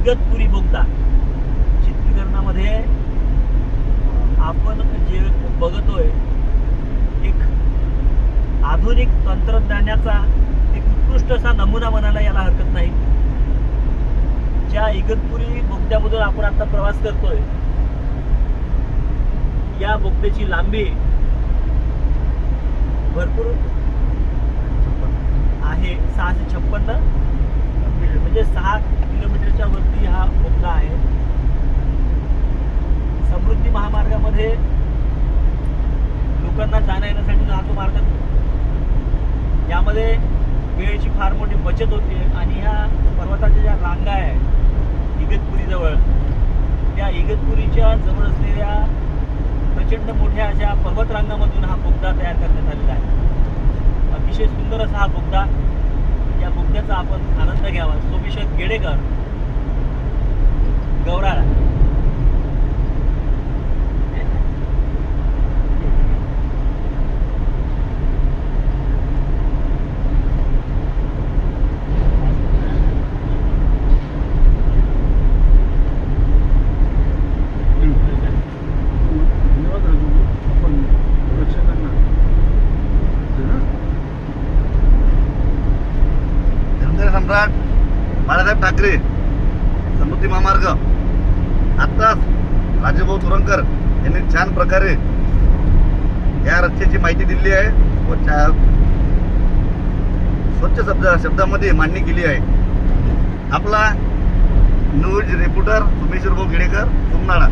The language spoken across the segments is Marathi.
इगतपुरी बोगदा चित्रीकरणामध्ये आपण जे बघतोय एक आधुनिक तंत्रज्ञानाचा एक उत्कृष्ट असा नमुना म्हणायला याला हरकत नाही. ज्या इगतपुरी बोगद्यामधून आपण आता प्रवास करतोय या बोगद्याची लांबी भरपूर आहे, 656 म्हणजे 6 किलोमीटरच्या वरती हा बोगदा आहे. समृद्धी महामार्गामध्ये लोकांना जाण्या येण्यासाठी हा तो मार्ग, यामध्ये वेळेची फार मोठी बचत होते आणि ह्या पर्वताच्या ज्या रांगा आहे इगतपुरी जवळ, त्या इगतपुरीच्या जवळ असलेल्या प्रचंड मोठ्या अशा पर्वतरांगामधून हा बोगदा तयार करण्यात आलेला आहे. अतिशय सुंदर असा हा बोगदा, या बोगद्याचा आपण आनंद घ्यावा. सोमेश्वर गेडेकर, गौराळा. सम्राट बाळासाहेब ठाकरे समृद्धी महामार्ग आत्ताच राजभाऊ तुरंकर यांनी छान प्रकारे या रस्त्याची माहिती दिली आहे व स्वच्छ शब्दामध्ये मांडणी केली आहे. आपला न्यूज रिपोर्टर सोमेश्वर भाऊ गेडेकर, सोमनाळा.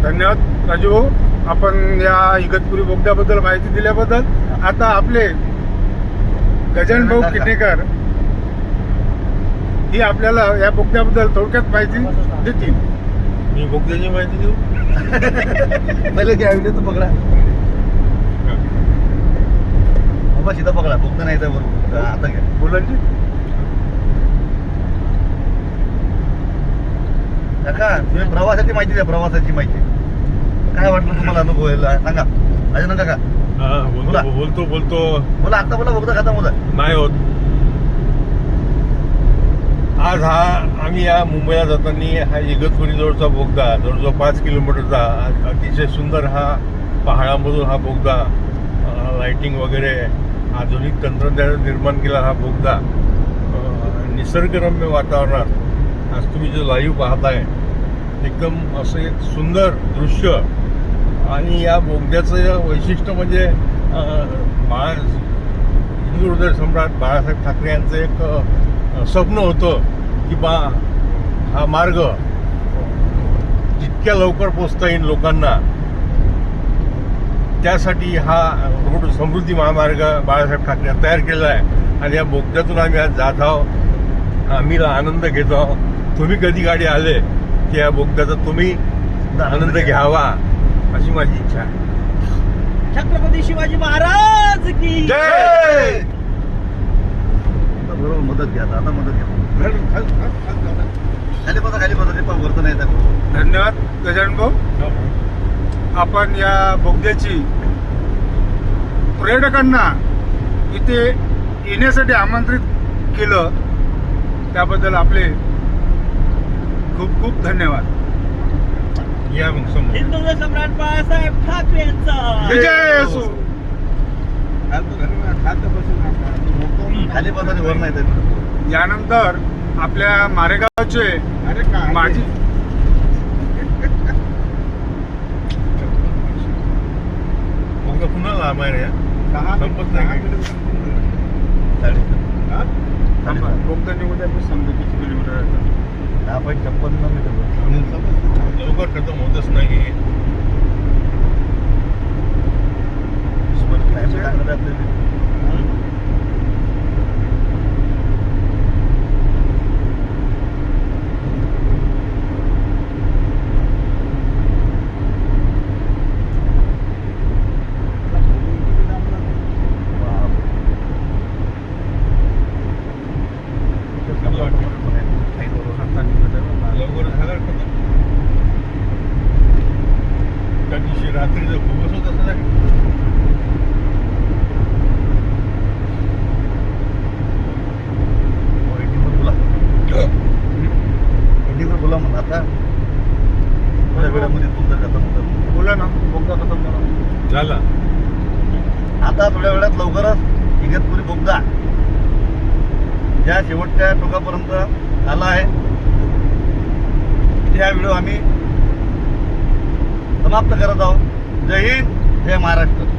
धन्यवाद राजू भाऊ, आपण या इगतपुरी बोगद्याबद्दल माहिती दिल्याबद्दल. आता आपले गजानन भाऊ किटनेकर ही आपल्याला या बोगद्याबद्दल थोडक्यात माहिती देतील. मी बोगद्याची माहिती देऊ. पहिले घ्या व्हिडिओ तो पकडा बाबा, सीधा पकडा, बोगदा नाही तर बरोबर. आता घ्या बोलांची काका, तुम्ही प्रवासाची माहिती द्या. प्रवासाची माहिती काय वाटलं तुम्हाला, अनुभव सांगा. अजून काका बोलतो बोला, आता बोला. बोगदा खाता बोला. नाही होत. आज आम्ही या मुंबईला जाताना हा इगतपुरी जवळचा बोगदा, जवळजवळ 5 किलोमीटरचा अतिशय सुंदर हा पहाडामधून हा बोगदा, लाइटिंग वगैरे आधुनिक तंत्रज्ञान निर्माण केला हा बोगदा, निसर्गरम्य वातावरणात आज तुम्ही जो लाईव्ह पाहताय एकदम असं एक सुंदर दृश्य. आणि या बोगद्याचं वैशिष्ट्य म्हणजे हिंदू हृदय सम्राट बाळासाहेब ठाकरे यांचं एक स्वप्न होतं की हा मार्ग जितक्या लवकर पोचता येईल लोकांना, त्यासाठी हा रोड समृद्धी महामार्ग बाळासाहेब ठाकरे तयार केलेला आहे. आणि या बोगद्यातून आम्ही आज जात आहोत, आम्ही आनंद घेतो आहोत. तुम्ही कधी गाडी आले की या बोगद्याचा तुम्ही आनंद घ्यावा अशी माझी इच्छा आहे. छत्रपती शिवाजी महाराज की जय. बरोबर मदत घ्या. आता मदत घ्या. खाली बसा वरतं नाही. धन्यवाद गजानन भाऊ. आपण या बोगद्याची पर्यटकांना इथे येण्यासाठी आमंत्रित केलं, त्याबद्दल आपले खूप खूप धन्यवाद. या मग समोर हिंदू सम्राट बाळासाहेब ठाकरे यांचा विजय असो. खाली बसा, वर नाही तर. यानंतर आपल्या मारेगावचे माजी बोगदा पुन्हा लांब आहे रे, संपत नाही. बोगदा निघून समजा किती किलोमीटर आहे. 10.56 मीटर. लवकर खतम होतच नाही. आपल्याला लवकर झालं खतम. रात्रीचं खूपच होत असं नाही. बोला म्हणा आता थोड्या वेळामध्ये तुमचं खतम होतं. बोला ना. बोगदा खतम करा. झाला. आता थोड्या वेळात लवकरच इगतपुरी बोगदा ज्या शेवटच्या टोकापर्यंत आला आहे त्या व्हिडिओ आम्ही समाप्त करत आहोत. जय हिंद, जय महाराष्ट्र.